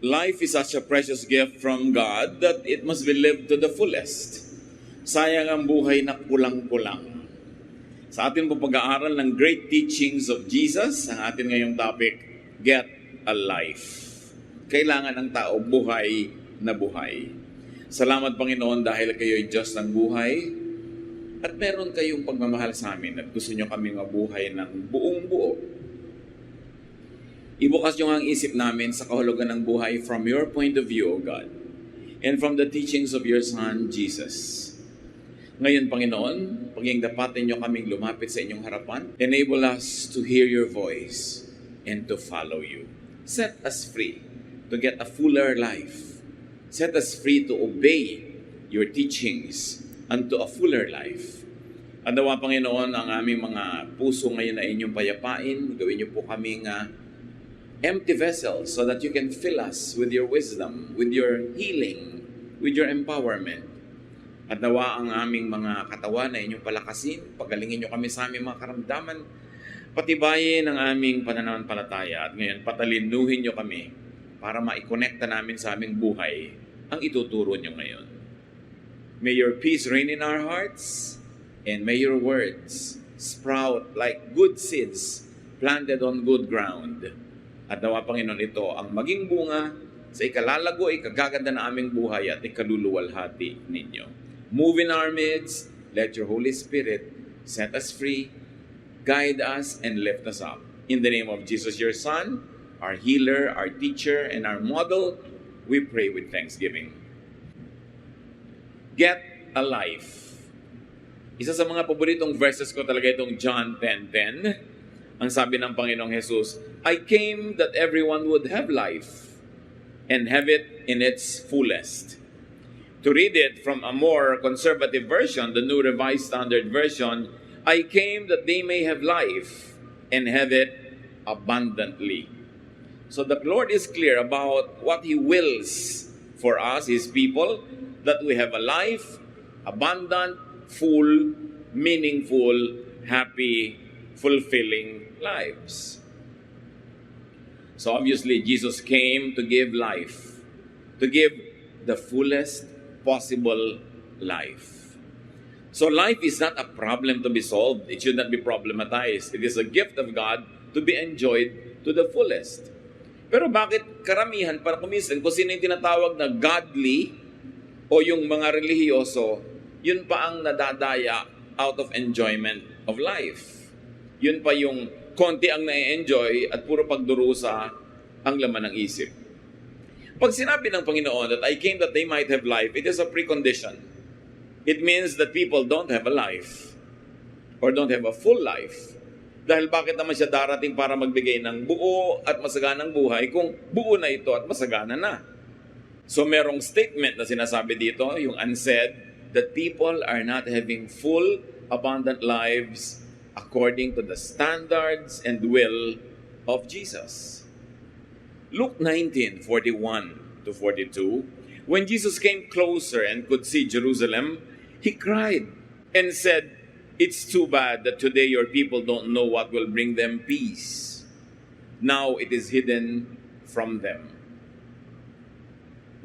Life is such a precious gift from God that it must be lived to the fullest. Sayang ang buhay na kulang-kulang. Sa ating po pag-aaral ng Great Teachings of Jesus, ang ating ngayong topic, Get a Life. Kailangan ng tao buhay na buhay. Salamat Panginoon dahil kayo'y Diyos ng buhay at meron kayong pagmamahal sa amin at gusto nyo kami mabuhay ng buong buo. Ibukas nyo ang isip namin sa kahulugan ng buhay from your point of view, O God, and from the teachings of your Son, Jesus. Ngayon, Panginoon, paging dapatin nyo kaming lumapit sa inyong harapan, enable us to hear your voice and to follow you. Set us free to get a fuller life. Set us free to obey your teachings unto a fuller life. At nawa, Panginoon, ang aming mga puso ngayon na inyong payapain. Gawin niyo po kaming empty vessels so that you can fill us with your wisdom, with your healing, with your empowerment. At nawa ang aming mga katawan na inyong palakasin, pagalingin niyo kami sa aming mga karamdaman, patibayin ang aming pananampalataya at ngayon patalinuhin niyo kami para maikonekta namin sa aming buhay ang ituturo niyo ngayon. May your peace reign in our hearts and may your words sprout like good seeds planted on good ground. At nawa, Panginoon, ito ang maging bunga sa ikalalago, ikagaganda na aming buhay at ikaluluwalhati ninyo. Move in our midst, let your Holy Spirit set us free, guide us, and lift us up. In the name of Jesus, your Son, our healer, our teacher, and our model, we pray with thanksgiving. Get a life. Isa sa mga paboritong verses ko talaga itong John 10:10. Ang sabi ng Panginoong Jesus, I came that everyone would have life and have it in its fullest. To read it from a more conservative version, the New Revised Standard Version, I came that they may have life and have it abundantly. So the Lord is clear about what He wills for us, His people, that we have a life, abundant, full, meaningful, happy, fulfilling lives. So obviously, Jesus came to give life, to give the fullest possible life. So life is not a problem to be solved. It should not be problematized. It is a gift of God to be enjoyed to the fullest. Pero bakit karamihan, para kuminsan, kung sino yung tinatawag na godly o yung mga relihiyoso, yun pa ang nadadaya out of enjoyment of life. Yun pa yung konti ang na-enjoy at puro pagdurusa ang laman ng isip. Pag sinabi ng Panginoon that I came that they might have life, it is a precondition. It means that people don't have a life or don't have a full life. Dahil bakit naman siya darating para magbigay ng buo at masaganang buhay kung buo na ito at masagana na? So merong statement na sinasabi dito, yung unsaid, that people are not having full, abundant lives according to the standards and will of Jesus. Luke 19:41 to 42, when Jesus came closer and could see Jerusalem, He cried and said, it's too bad that today your people don't know what will bring them peace. Now it is hidden from them.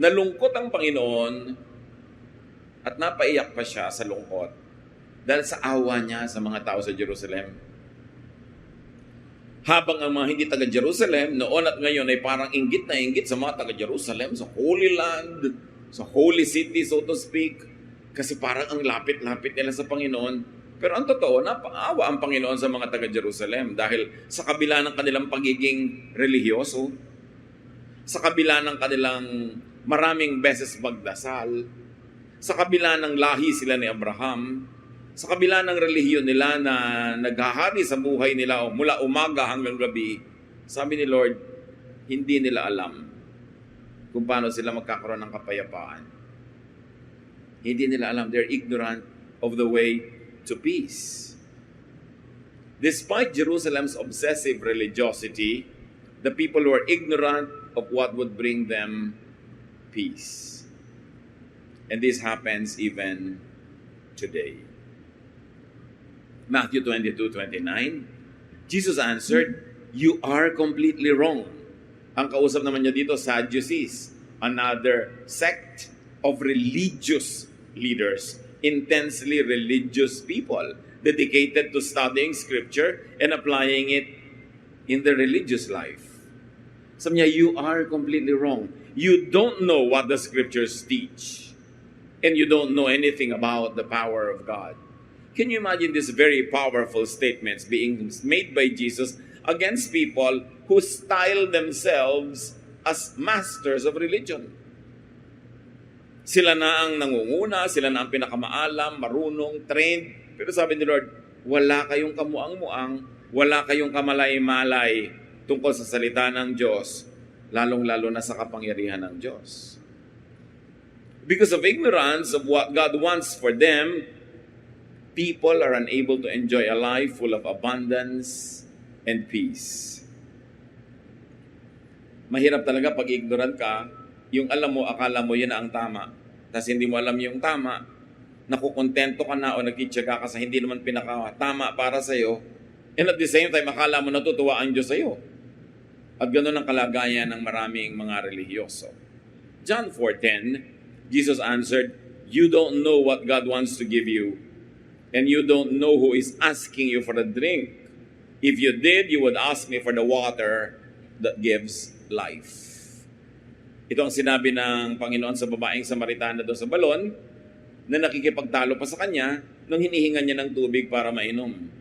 Nalungkot ang Panginoon at napaiyak pa siya sa lungkot dahil sa awa niya sa mga tao sa Jerusalem. Habang ang mga hindi taga-Jerusalem, noon at ngayon ay parang inggit na inggit sa mga taga-Jerusalem, sa Holy Land, sa Holy City, so to speak, kasi parang ang lapit-lapit nila sa Panginoon. Pero ang totoo, napaawa ang Panginoon sa mga taga-Jerusalem dahil sa kabila ng kanilang pagiging relihiyoso, sa kabila ng kanilang maraming beses magdasal, sa kabila ng lahi sila ni Abraham, sa kabila ng relihiyon nila na naghahari sa buhay nila mula umaga hanggang gabi, sabi ni Lord, hindi nila alam kung paano sila magkakaroon ng kapayapaan. Hindi nila alam. They're ignorant of the way to peace. Despite Jerusalem's obsessive religiosity, the people were ignorant of what would bring them peace. And this happens even today. Matthew 22:29, Jesus answered, "You are completely wrong Ang kausap naman niya dito, Sadducees, another sect of religious leaders, intensely religious people, dedicated to studying scripture and applying it in their religious life. Sabi niya, you are completely wrong. You don't know what the scriptures teach. And you don't know anything about the power of God. Can you imagine these very powerful statements being made by Jesus against people who style themselves as masters of religion? Sila na ang nangunguna, sila na ang pinakamaalam, marunong, trained. Pero sabi ni Lord, wala kayong kamuang-muang, wala kayong kamalay-malay tungkol sa salita ng Diyos, lalong-lalo na sa kapangyarihan ng Diyos. Because of ignorance of what God wants for them, people are unable to enjoy a life full of abundance and peace. Mahirap talaga pag ignorant ka, yung alam mo, akala mo yun ang tama. Tapos hindi mo alam yung tama, nakukontento ka na o nagtitsaga ka sa hindi naman pinaka-tama para sa'yo. And at the same time, akala mo natutuwa ang Diyos sa'yo. At ganoon ang kalagayan ng maraming mga relihiyoso. John 4:10, Jesus answered, you don't know what God wants to give you, and you don't know who is asking you for a drink. If you did, you would ask me for the water that gives life. Ito ang sinabi ng Panginoon sa babaeng Samaritana doon sa balon, na nakikipagtalo pa sa kanya nung hinihingan niya ng tubig para mainom.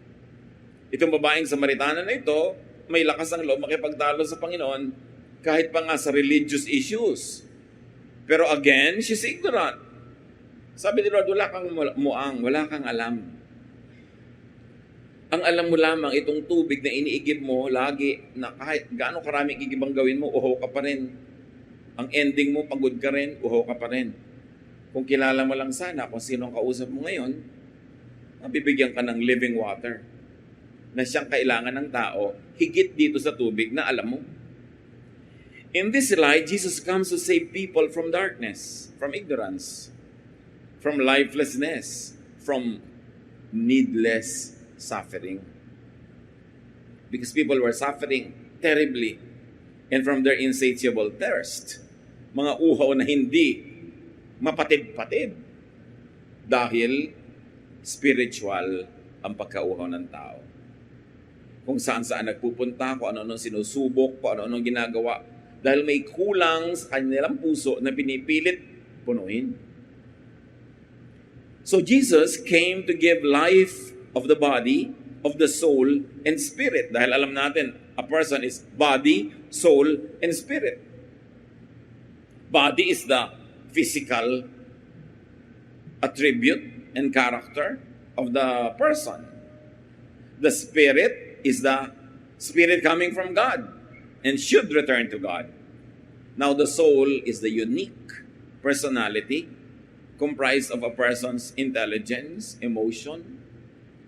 Itong babaeng Samaritana na ito, may lakas ang loob makipagtalo sa Panginoon kahit pa nga sa religious issues. Pero again, she's ignorant. Sabi ni Lord, wala kang muang, wala kang alam. Ang alam mo lamang, itong tubig na iniigib mo lagi, na kahit gaano karaming igibang gawin mo, uhaw ka pa rin. Ang ending mo, pagod ka rin, uhaw ka pa rin. Kung kilala mo lang sana kung sino ang kausap mo ngayon, mabibigyan ka ng living water na siyang kailangan ng tao, higit dito sa tubig na alam mo. In this light, Jesus comes to save people from darkness, from ignorance, from lifelessness, from needless suffering. Because people were suffering terribly and from their insatiable thirst. Mga uhaw na hindi mapatid-patid dahil spiritual ang pagkauhaw ng tao. Kung saan-saan nagpupunta, kung ano-anong sinusubok, kung ano-anong ginagawa, dahil may kulang sa kanilang puso na pinipilit punuin. So Jesus came to give life of the body, of the soul, and spirit. Dahil alam natin, a person is body, soul, and spirit. Body is the physical attribute and character of the person. The spirit is the spirit coming from God and should return to God. Now the soul is the unique personality comprised of a person's intelligence, emotion,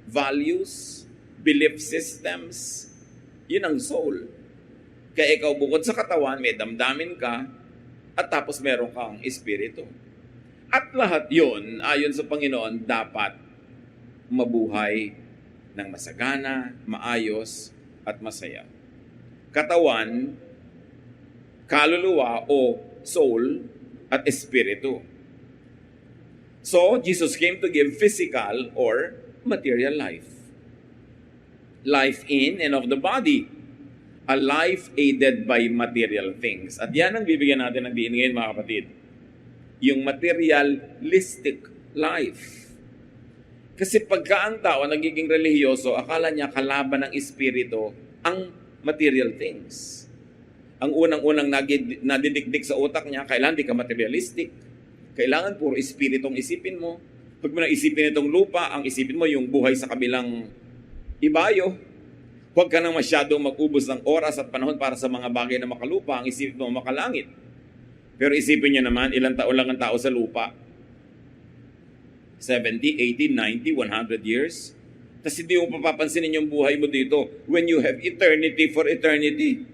values, belief systems. Yun ang soul. Kaya ikaw bukod sa katawan, may damdamin ka, at tapos meron kang espiritu. At lahat yun, ayon sa Panginoon, dapat mabuhay ng masagana, maayos, at masaya. Katawan, kaluluwa o soul, at espiritu. So, Jesus came to give physical or material life. Life in and of the body. A life aided by material things. At yan ang bibigyan natin ng diin ngayon, mga kapatid. Yung materialistic life. Kasi pagka ang tao nagiging relihiyoso, akala niya kalaban ng espiritu ang material things. Ang unang-unang nadidikdik sa utak niya, kailangan di ka materialistic. Kailangan puro espiritong isipin mo. Pag mo nang isipin itong lupa, ang isipin mo yung buhay sa kabilang ibayo. Huwag ka nang masyadong mag-ubos ng oras at panahon para sa mga bagay na makalupa. Ang isipin mo makalangit. Pero isipin niyo naman, ilang taon lang ang tao sa lupa. 70, 80, 90, 100 years. Tapos hindi mo papapansinin yung buhay mo dito when you have eternity for eternity.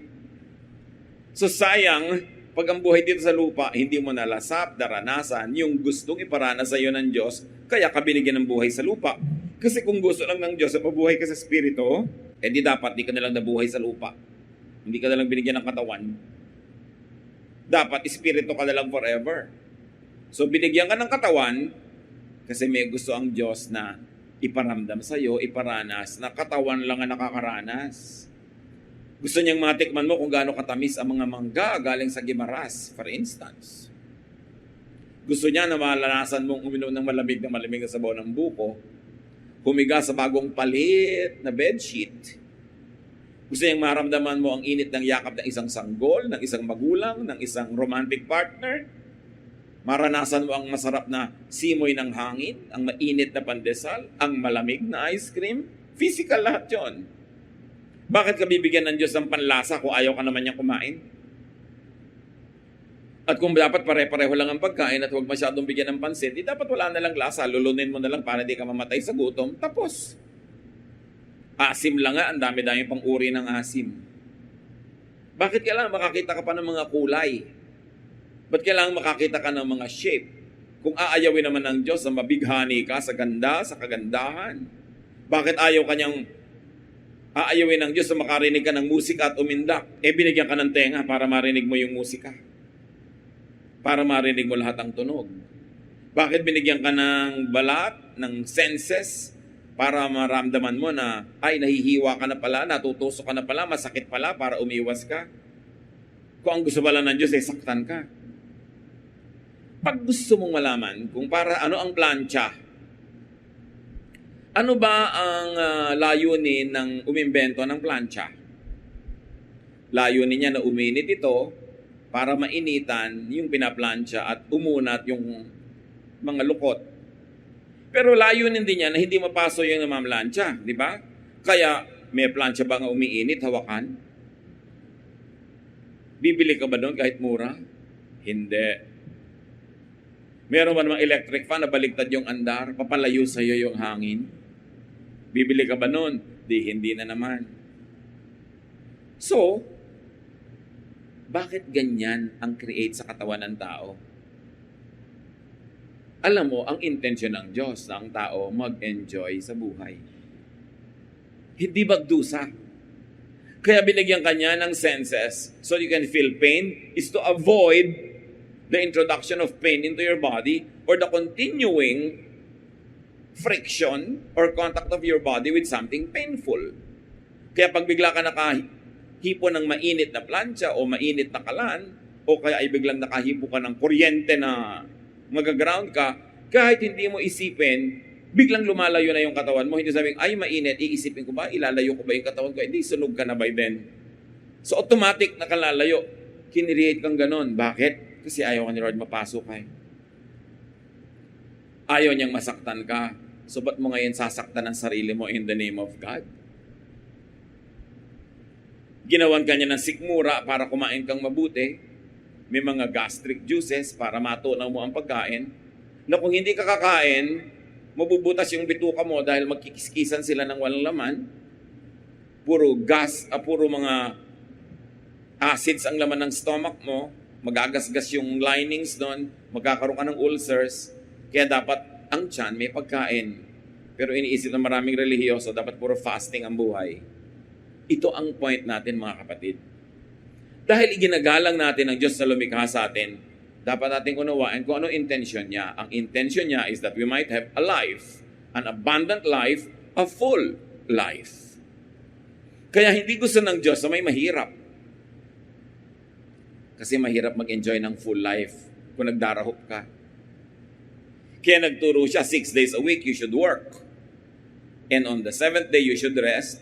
So sayang, pag ang buhay dito sa lupa, hindi mo nalasap, naranasan yung gustong iparana sa iyo ng Diyos, kaya ka binigyan ng buhay sa lupa. Kasi kung gusto lang ng Diyos na mabuhay ka sa Espiritu, di dapat di ka nalang nabuhay sa lupa. Hindi ka nalang binigyan ng katawan. Dapat espiritu ka na lang forever. So binigyan ka ng katawan kasi may gusto ang Diyos na iparamdam sa'yo, iparanas, na katawan lang ang nakakaranas. Gusto niyang matikman mo kung gaano katamis ang mga mangga galing sa Gimaras, for instance. Gusto niya na malanasan mong uminom ng malamig na sabaw ng buko, humiga sa bagong palit na bedsheet. Gusto niyang maramdaman mo ang init ng yakap ng isang sanggol, ng isang magulang, ng isang romantic partner. Maranasan mo ang masarap na simoy ng hangin, ang mainit na pandesal, ang malamig na ice cream. Physical lahat yon. Bakit ka bibigyan ng Diyos ng panlasa kung ayaw ka naman niya kumain? At kung dapat pare-pareho lang ang pagkain at huwag masyadong bigyan ng pansin, di dapat wala na lang lasa, lulunin mo na lang para di ka mamatay sa gutom, tapos. Asim lang nga, ang dami-dami pang uri ng asim. Bakit kailangan makakita ka pa ng mga kulay? Ba't kailangan makakita ka ng mga shape? Kung aayawin naman ng Diyos na mabighani ka sa ganda, sa kagandahan, bakit aayawin ng Diyos na makarinig ka ng musika at umindak? Binigyan ka ng tenga para marinig mo yung musika. Para marinig mo lahat ng tunog. Bakit binigyan ka ng balat, ng senses, para maramdaman mo na, nahihiwa ka na pala, natutusok ka na pala, masakit pala para umiwas ka? Kung ang gusto pala ng Diyos saktan ka. Pag gusto mong malaman kung para ano ang plancha, ano ba ang layunin ng umimbento ng plancha? Layunin niya na uminit ito para mainitan yung pinaplancha at umunat yung mga lukot. Pero layunin din niya na hindi mapaso yung namamlancha, di ba? Kaya may plancha ba nga umiinit, hawakan? Bibili ka ba doon kahit mura? Hindi. Meron ba namang electric fan na baligtad yung andar, papalayo sa iyo yung hangin? Bibili ka ba nun? Hindi na naman. So, bakit ganyan ang create sa katawan ng tao? Alam mo, ang intensyon ng Diyos na ang tao mag-enjoy sa buhay. Hindi magdusa. Kaya binigyan kanya ng senses so you can feel pain is to avoid the introduction of pain into your body or the continuing friction or contact of your body with something painful. Kaya pag bigla ka nakahipo ng mainit na plancha o mainit na kalan o kaya ay biglang nakahipo ka ng kuryente na magaground ka, kahit hindi mo isipin, biglang lumalayo na yung katawan mo. Hindi sabing, mainit, iisipin ko ba? Ilalayo ko ba yung katawan ko? Hindi, sunog ka na by then. So automatic na kalalayo. Kiniriate kang ganon. Bakit? Kasi ayaw ka ni Lord mapasok ka. Ayaw niyang masaktan ka. So ba't mo ngayon sasaktan ang sarili mo in the name of God? Ginawan ka niya ng sikmura para kumain kang mabuti. May mga gastric juices para matunaw mo ang pagkain. Na kung hindi ka kakain, mabubutas yung bituka mo dahil magkikiskisan sila ng walang laman. Puro mga acids ang laman ng stomach mo. Magagasgas yung linings doon, magkakaroon ka ng ulcers, kaya dapat ang tiyan may pagkain. Pero iniisip ng maraming relihiyoso, dapat puro fasting ang buhay. Ito ang point natin mga kapatid. Dahil iginagalang natin ang Diyos na lumikha sa atin, dapat natin unawain kung ano intention niya. Ang intention niya is that we might have a life, an abundant life, a full life. Kaya hindi gusto ng Diyos na may mahirap. Kasi mahirap mag-enjoy ng full life kung nagdarahop ka. Kaya nagturo siya, 6 days a week you should work. And on the 7th day you should rest.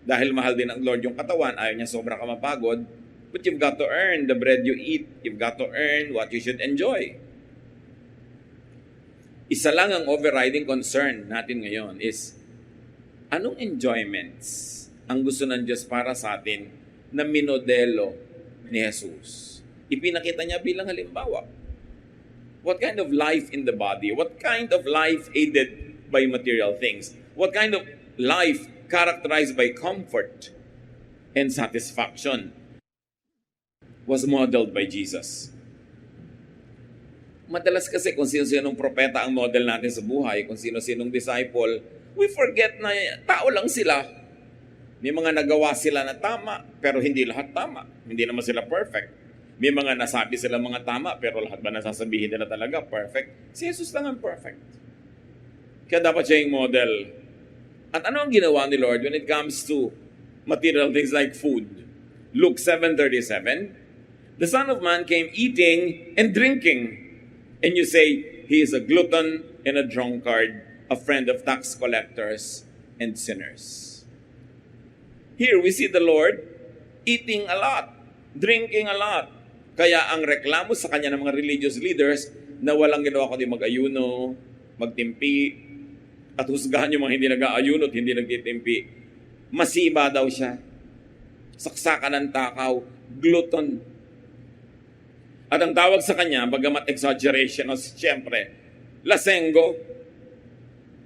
Dahil mahal din ng Lord yung katawan, ayaw niya sobra ka mapagod. But you've got to earn the bread you eat. You've got to earn what you should enjoy. Isa lang ang overriding concern natin ngayon is, anong enjoyments ang gusto ng Diyos para sa atin na minodelo ni Jesus? Ipinakita niya bilang halimbawa. What kind of life in the body? What kind of life aided by material things? What kind of life characterized by comfort and satisfaction was modeled by Jesus? Madalas kasi kung sino-sinong propeta ang model natin sa buhay, kung sino-sinong disciple, we forget na tao lang sila. May mga nagawa sila na tama, pero hindi lahat tama. Hindi naman sila perfect. May mga nasabi sila mga tama, pero lahat ba nasasabihin nila talaga perfect? Si Jesus lang ang perfect. Kaya dapat siya yung model. At ano ang ginawa ni Lord when it comes to material things like food? Luke 7:37, the Son of Man came eating and drinking. And you say, he is a glutton and a drunkard, a friend of tax collectors and sinners. Here we see the Lord eating a lot, drinking a lot. Kaya ang reklamo sa kanya ng mga religious leaders na walang ginawa kundi mag-ayuno, magtimpi, at husgahan yung mga hindi nag-aayuno at hindi nagtitimpi. Masiba daw siya. Saksakan ng takaw, glutton. At ang tawag sa kanya, bagamat exaggeration, siyempre, lasenggo.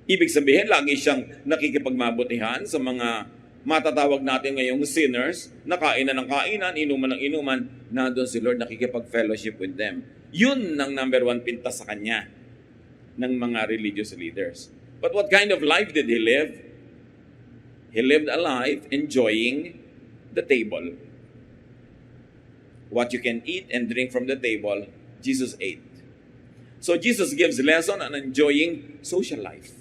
Ibig sabihin, lagi siyang nakikipagmabutihan sa mga matatawag natin ngayong sinners, na kainan ng kainan, inuman ng inuman, na doon si Lord nakikipag-fellowship with them. Yun ang number one pinta sa kanya ng mga religious leaders. But what kind of life did he live? He lived a life enjoying the table. What you can eat and drink from the table, Jesus ate. So Jesus gives lesson on enjoying social life,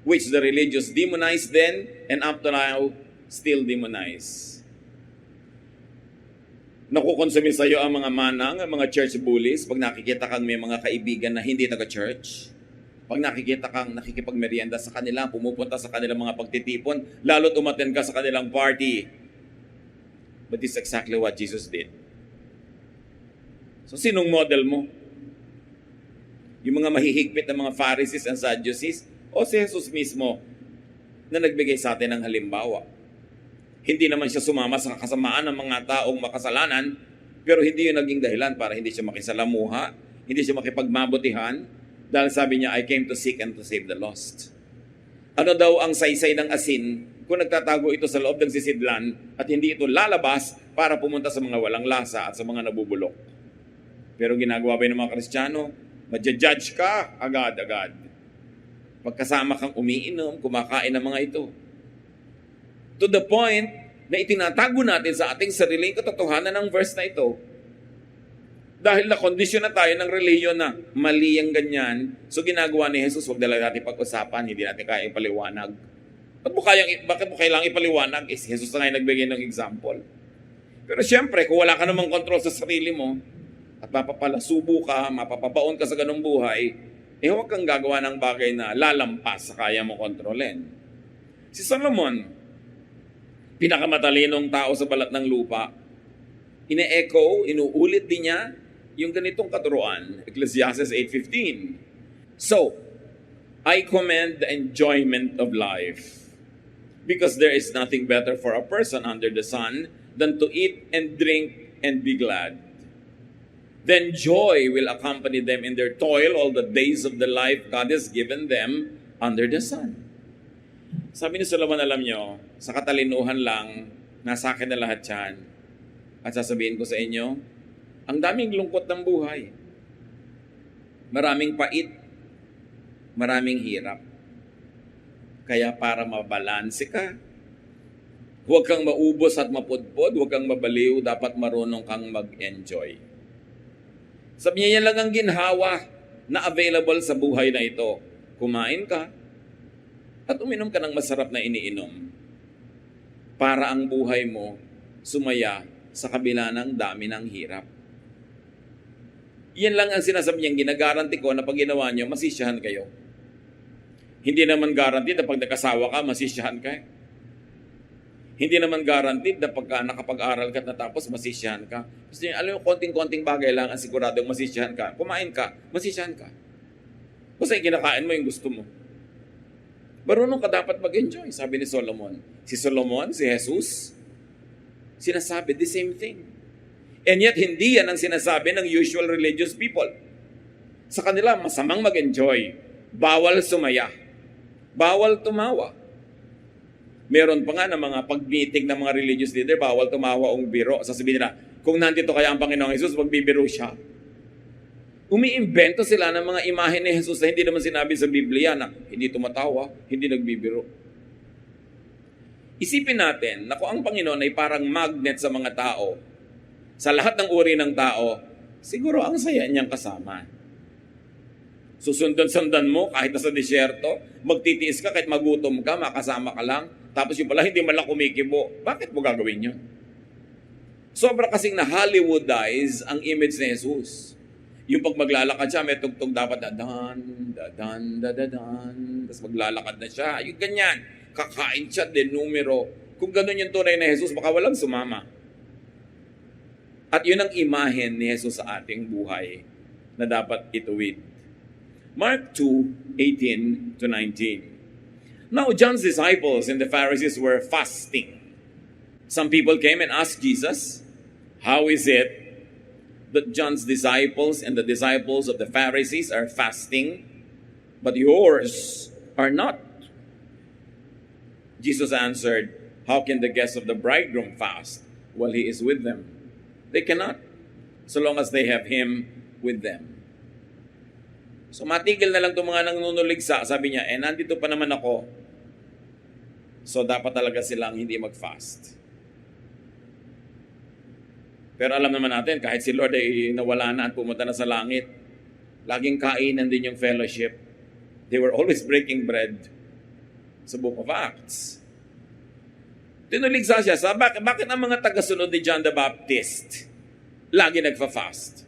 which the religious demonized then and up to now still demonize. Nakukonsumi sa iyo ang mga manang, ang mga church bullies pag nakikita kang may mga kaibigan na hindi taga-church. Pag nakikita kang nakikipagmerienda sa kanila, pumupunta sa kanilang mga pagtitipon, lalo't umattend ka sa kanilang party. But this is exactly what Jesus did. So sinong model mo? Yung mga mahihigpit na mga Pharisees and Sadducees o si Jesus mismo na nagbigay sa atin ng halimbawa? Hindi naman siya sumama sa kasamaan ng mga taong makasalanan, pero hindi yun naging dahilan para hindi siya makisalamuha, hindi siya makipagmabutihan, dahil sabi niya, I came to seek and to save the lost. Ano daw ang saysay ng asin kung nagtatago ito sa loob ng sisidlan at hindi ito lalabas para pumunta sa mga walang lasa at sa mga nabubulok? Pero ginagawa ba ng mga Kristiyano? Madja-judge ka agad-agad. Pagkasama kang umiinom, kumakain ng mga ito. To the point na itinatago natin sa ating sariling katotohanan ng verse na ito. Dahil na-condition na tayo ng reliyon na mali ang ganyan, so ginagawa ni Jesus, huwag dala natin pag-usapan, hindi natin kaya ipaliwanag. Bakit mo kailangang ipaliwanag? Si Jesus na nga nagbigay ng example. Pero siyempre, kung wala ka namang control sa sarili mo, at mapapalasubo ka, mapapabaon ka sa ganung buhay, huwag kang gagawa ng bagay na lalampas sa kaya mo kontrolin. Si Solomon, pinakamatalinong tao sa balat ng lupa, ine-echo, inuulit din niya yung ganitong katuruan, Ecclesiastes 8:15. So, I commend the enjoyment of life, because there is nothing better for a person under the sun than to eat and drink and be glad. Then joy will accompany them in their toil all the days of the life God has given them under the sun. Sabi ni Solomon, alam nyo, sa katalinuhan lang, nasa akin na lahat yan. At sasabihin ko sa inyo, ang daming lungkot ng buhay. Maraming pait, maraming hirap. Kaya para mabalanse ka, huwag kang maubos at mapudpod, huwag kang mabaliw, dapat marunong kang mag-enjoy. Sabi niya, yan lang ang ginhawa na available sa buhay na ito. Kumain ka at uminom ka ng masarap na iniinom para ang buhay mo sumaya sa kabila ng dami ng hirap. Yan lang ang sinasabi niyang ginagaranti ko na pag ginawa niyo, masisiyahan kayo. Hindi naman guaranteed na pag nakasawa ka, masisiyahan ka. Hindi naman guaranteed na pagka nakapag-aral ka at natapos, masisiyahan ka. Gusto niyo, alam mo, konting-konting bagay lang ang siguradong masisiyahan ka. Kumain ka, masisiyahan ka. Basta yung kinakain mo yung gusto mo. Marunong ka dapat mag-enjoy, sabi ni Solomon. Si Solomon, si Jesus, sinasabi the same thing. And yet, hindi yan ang sinasabi ng usual religious people. Sa kanila, masamang mag-enjoy. Bawal sumaya. Bawal tumawa. Meron pa nga ng mga pag-meeting ng mga religious leader, bawal tumawa o biro. Sasabihin nila, kung nandito kaya ang Panginoong Jesus, magbibiro siya. Umiimbento sila ng mga imahe ni Jesus na hindi naman sinabi sa Biblia na hindi tumatawa, hindi nagbibiro. Isipin natin na kung ang Panginoon ay parang magnet sa mga tao, Sa lahat ng uri ng tao, siguro ang saya niyang kasama. Susundan-sundan mo kahit nasa disyerto, magtitiis ka kahit magutom ka, makasama ka lang, tapos yung pala hindi man lang kumikibo. Bakit mo gagawin yun? Sobra kasing na Hollywoodize ang image ni Jesus. Yung pag maglalakad siya, may tugtog dapat dadan, dadan, dadadan, tapos maglalakad na siya. Yung ganyan, kakain siya, numero. Kung ganun yung tunay na Jesus, baka walang sumama. At yun ang imahen ni Jesus sa ating buhay na dapat ituwid. Mark 2:18 to 19. Now John's disciples and the Pharisees were fasting. Some people came and asked Jesus, "How is it that John's disciples and the disciples of the Pharisees are fasting, but yours are not?" Jesus answered, "How can the guests of the bridegroom fast while he is with them? They cannot, so long as they have him with them." So matigil na lang itong mga nangunuligsa. Sabi niya, nandito pa naman ako. So dapat talaga silang hindi mag-fast. Pero alam naman natin, kahit si Lord ay nawala na at pumunta na sa langit, laging kainan din yung fellowship. They were always breaking bread sa Book of Acts. Tinuligsa siya sa bakit ang mga tagasunod ni John the Baptist lagi nagfa-fast?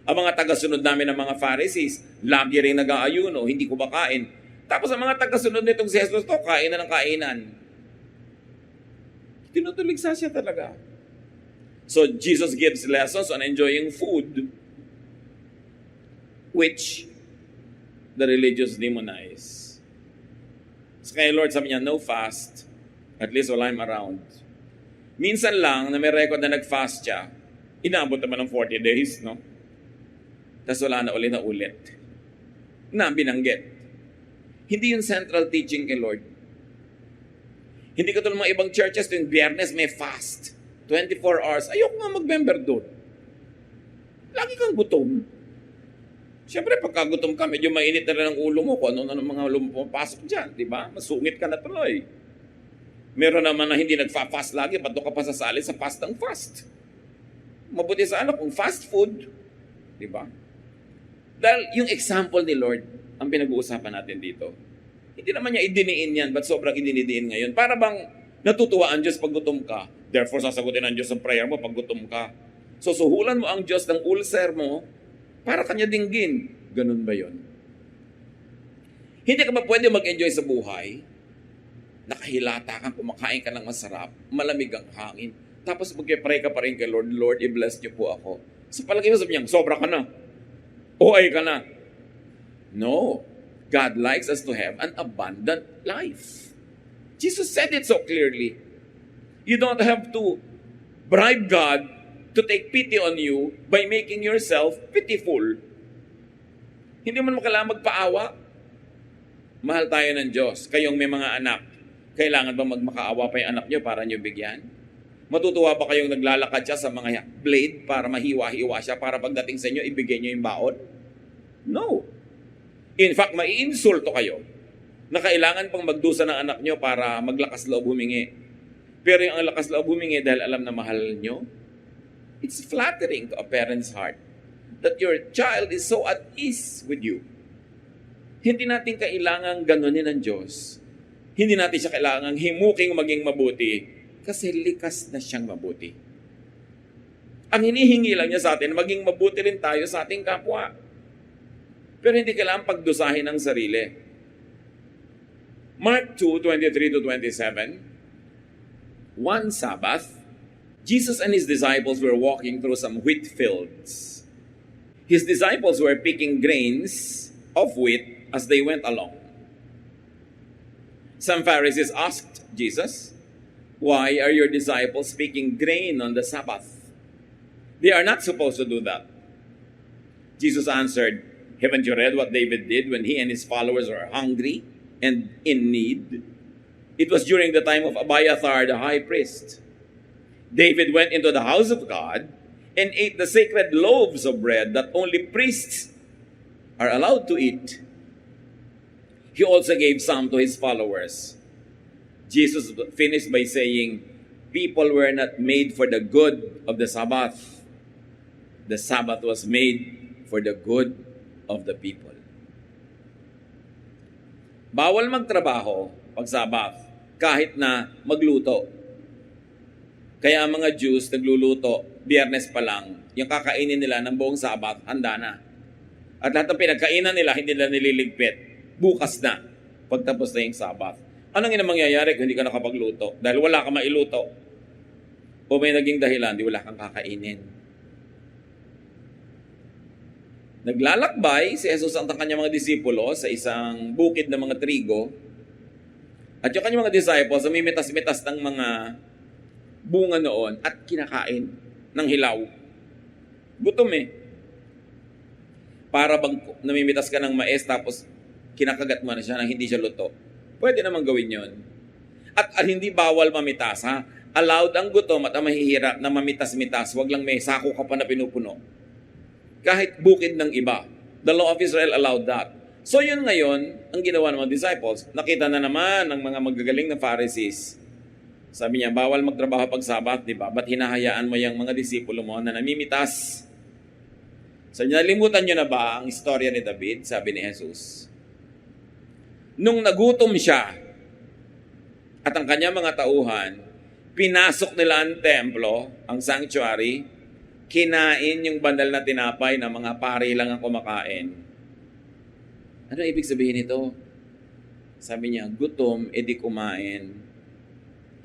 Ang mga tagasunod namin ng mga Pharisees, lagi rin nag-aayuno, hindi kumakain. Tapos ang mga tagasunod nitong si Jesus to, kain na ng kainan. Tinutuligsa siya talaga. So Jesus gives lessons on enjoying food, which the religious demonize. So kaya Lord, sabi niya, no fast, at least while I'm around. Minsan lang na may record na nag-fast siya, inaabot naman ng 40 days, no? Tapos wala na ulit. Na binanggit. Hindi yung central teaching kay Lord. Hindi ka tulad mga ibang churches, tuwing Biyernes may fast. 24 hours. Ayoko nga mag-member doon. Lagi kang gutom. Siyempre, pagkagutom ka, medyo mainit na rin ang ulo mo kung ano mga lumapasok dyan. Diba? Masungit ka na tuloy. Meron naman na hindi nagfa-fast lagi, ba't ka pa sasali sa fast ng fast? Mabuti sana kung fast food. Diba? Dahil yung example ni Lord, ang pinag-uusapan natin dito, hindi naman niya idiniin yan, but sobrang idinidiin ngayon. Para bang natutuwa ang Diyos pag gutom ka, therefore sasagutin ang Diyos ang prayer mo pag gutom ka. So suhulan mo ang Diyos ng ulcer mo, para kanya dinggin. Ganun ba yun? Hindi ka ba pwede mag-enjoy sa buhay? Nakahilata kang, kumakain ka ng masarap, malamig ang hangin, tapos mag-pray ka pa rin kay Lord, Lord, i-bless niyo po ako. Sa palagay mo sabi niya, sobra ka na. OA ka na. No. God likes us to have an abundant life. Jesus said it so clearly. You don't have to bribe God to take pity on you by making yourself pitiful. Hindi man kailangan magpaawa. Mahal tayo ng Diyos. Kayong may mga anak, kailangan ba magmakaawa pa yung anak nyo para nyo bigyan? Matutuwa ba kayong naglalakad siya sa mga blade para mahiwa-hiwa siya para pagdating sa inyo, ibigay nyo yung baon? No. In fact, maiinsulto kayo na kailangan pang magdusa ng anak nyo para maglakas loob humingi. Pero yung ang lakas loob humingi dahil alam na mahal nyo, it's flattering to a parent's heart that your child is so at ease with you. Hindi natin kailangang ganunin ng Diyos. Hindi natin siya kailangang himuking maging mabuti kasi likas na siyang mabuti. Ang hinihingi lang niya sa atin, maging mabuti rin tayo sa ating kapwa. Pero hindi kailangan pagdusahin ang sarili. Mark 2:23-27. One Sabbath, Jesus and his disciples were walking through some wheat fields. His disciples were picking grains of wheat as they went along. Some Pharisees asked Jesus, "Why are your disciples picking grain on the Sabbath? They are not supposed to do that." Jesus answered, "Haven't you read what David did when he and his followers were hungry and in need? It was during the time of Abiathar the high priest. David went into the house of God and ate the sacred loaves of bread that only priests are allowed to eat. He also gave some to his followers." Jesus finished by saying, "People were not made for the good of the Sabbath, the Sabbath was made for the good of the people. Bawal magtrabaho pag Sabbath kahit na magluto. Kaya ang mga Jews nagluluto, Biyernes pa lang, yung kakainin nila ng buong Sabbath, handa na. At lahat ng pinagkainan nila, hindi nila nililigpit. Bukas na, pagtapos na yung Sabbath. Anong mangyayari kung hindi ka nakapagluto? Dahil wala ka mailuto. O may naging dahilan, di wala kang kakainin. Naglalakbay si Jesus at ang kanyang mga disipulo sa isang bukid ng mga trigo. At yung kanyang mga disciples, namimitas-mitas ng mga bunga noon at kinakain ng hilaw. Gutom eh. Para bang namimitas ka ng mais tapos kinakagat mo na siya nang hindi siya luto. Pwede naman gawin yon. At hindi bawal mamitas ha. Allowed ang gutom at ang mahihirap na mamitas-mitas. Huwag lang may sako ka pa na pinupuno. Kahit bukid ng iba. The law of Israel allowed that. So yun ngayon, ang ginawa ng mga disciples, nakita na naman ng mga magagaling na Pharisees. Sabi niya, bawal magtrabaho pag Sabat, di ba? Ba't hinahayaan mo yung mga disipulo mo na namimitas? So nalimutan niyo na ba ang istorya ni David? Sabi ni Jesus. Nung nagutom siya at ang kanyang mga tauhan, pinasok nila ang templo, ang sanctuary, kinain yung bandal na tinapay na mga pari lang ang kumakain. Ano ibig sabihin nito? Sabi niya, gutom, edi kumain.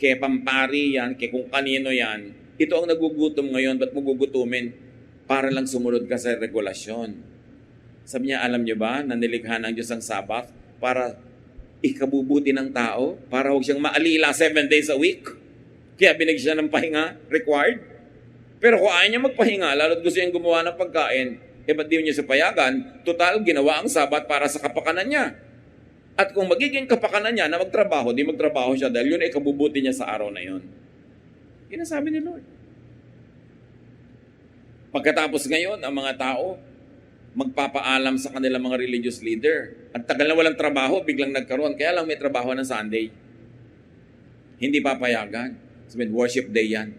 Kaya pampari yan, kaya kung kanino yan, ito ang nagugutom ngayon, ba't mo gugutumin? Para lang sumunod ka sa regulasyon. Sabi niya, alam niyo ba, na nilikha ng Diyos ang Sabbath para ikabubuti ng tao, para huwag siyang maalila 7 days a week. Kaya binigyan siya ng pahinga, required. Pero kung ayaw niya magpahinga, lalo't gusto niyang gumawa ng pagkain, ba't di niya sa payagan? Total, ginawa ang Sabat para sa kapakanan niya. At kung magiging kapakanan niya na magtrabaho, di magtrabaho siya dahil yun ay kabubuti niya sa araw na yun. Yan ang sabi ni Lord. Pagkatapos ngayon, ang mga tao, magpapaalam sa kanilang mga religious leader. At tagal na walang trabaho, biglang nagkaroon. Kaya lang may trabaho ng Sunday. Hindi papayagan. Sabihin, worship day yan.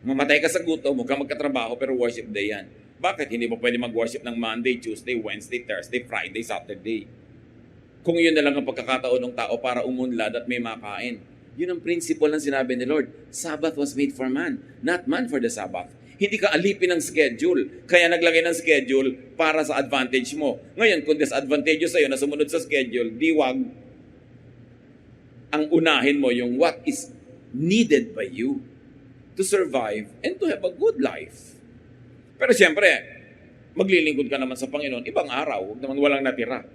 Mamatay ka sa gutom, huwag ka magkatrabaho, pero worship day yan. Bakit? Hindi mo pwede mag-worship ng Monday, Tuesday, Wednesday, Thursday, Friday, Saturday. Kung yun na lang ang pagkakataon ng tao para umunlad at may makain. Yun ang principle ng sinabi ni Lord. Sabbath was made for man, not man for the Sabbath. Hindi ka alipin ng schedule. Kaya naglagay ng schedule para sa advantage mo. Ngayon, kung disadvantageous sa'yo na sumunod sa schedule, di wag ang unahin mo yung what is needed by you to survive and to have a good life. Pero siyempre, maglilingkod ka naman sa Panginoon, ibang araw, huwag naman walang natira.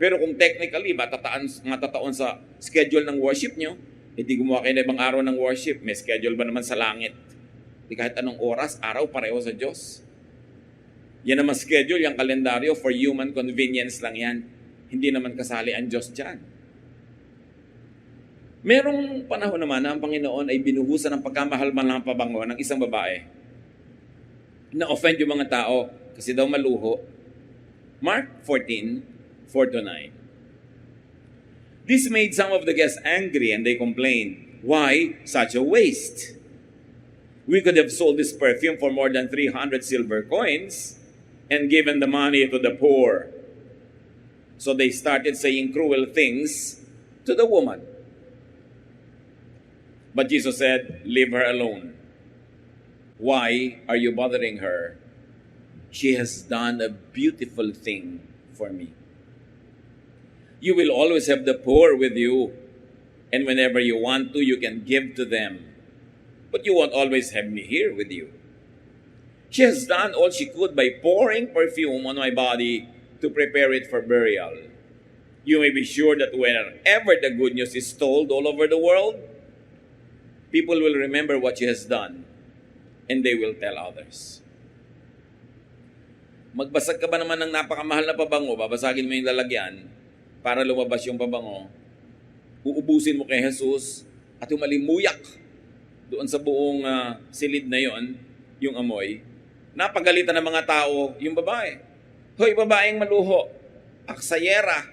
Pero kung technically, matataon sa schedule ng worship nyo, hindi gumawa kayo na ibang araw ng worship, may schedule ba naman sa langit? Di kahit anong oras, araw, pareho sa Diyos. Yan naman schedule, yung kalendaryo, for human convenience lang yan. Hindi naman kasali ang Diyos dyan. Merong panahon naman na ang Panginoon ay binuhusan ng pagkamahal-mahal ng pabango ng isang babae. Na-offend yung mga tao kasi daw maluho. Mark 14:4-9. This made some of the guests angry and they complained, "Why such a waste? We could have sold this perfume for more than 300 silver coins and given the money to the poor." So they started saying cruel things to the woman. But Jesus said, "Leave her alone. Why are you bothering her? She has done a beautiful thing for me. You will always have the poor with you, and whenever you want to, you can give to them. But you won't always have me here with you. She has done all she could by pouring perfume on my body to prepare it for burial. You may be sure that whenever the good news is told all over the world, people will remember what she has done, and they will tell others." Magbasag ka ba naman ng napakamahal na pabango, babasagin mo yung lalagyan para lumabas yung pabango, uubusin mo kay Jesus at umalimuyak doon sa buong silid na yon, yung amoy. Napagalitan ng mga tao yung babae. Hoy, babaeng maluho, aksayera,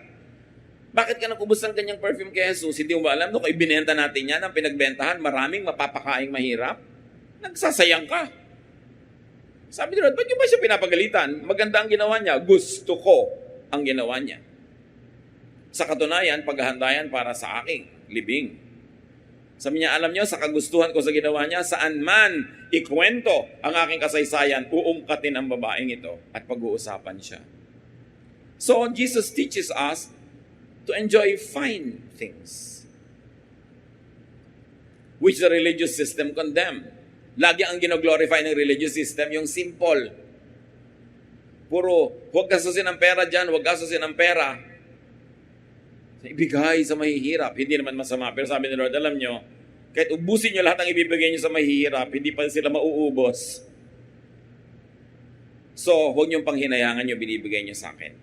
bakit ka nakubos ng kanyang perfume kay Jesus? Hindi mo ba alam, no? Kung ibinenta natin yan, ang pinagbentahan, maraming mapapakaing mahirap. Nagsasayang ka. Sabi ni Lord, ba't niyo ba siya pinapagalitan? Maganda ang ginawa niya. Gusto ko ang ginawa niya. Sa katunayan, paghahanda yan para sa aking libing. Sabi niya, alam niyo, sa kagustuhan ko sa ginawa niya, saan man ikwento ang aking kasaysayan, uungkatin ang babaeng ito at pag-uusapan siya. So, Jesus teaches us to enjoy fine things, which the religious system condemn. Lagi ang gino-glorify ng religious system yung simple. Puro, huwag gastusin ang pera dyan, huwag gastusin ang pera. Ibigay sa mahihirap. Hindi naman masama. Pero sabi ni Lord, alam nyo, kahit ubusin nyo lahat ang ibibigay nyo sa mahihirap, hindi pa sila mauubos. So, huwag nyo panghinayangan nyo, binibigay nyo sa akin.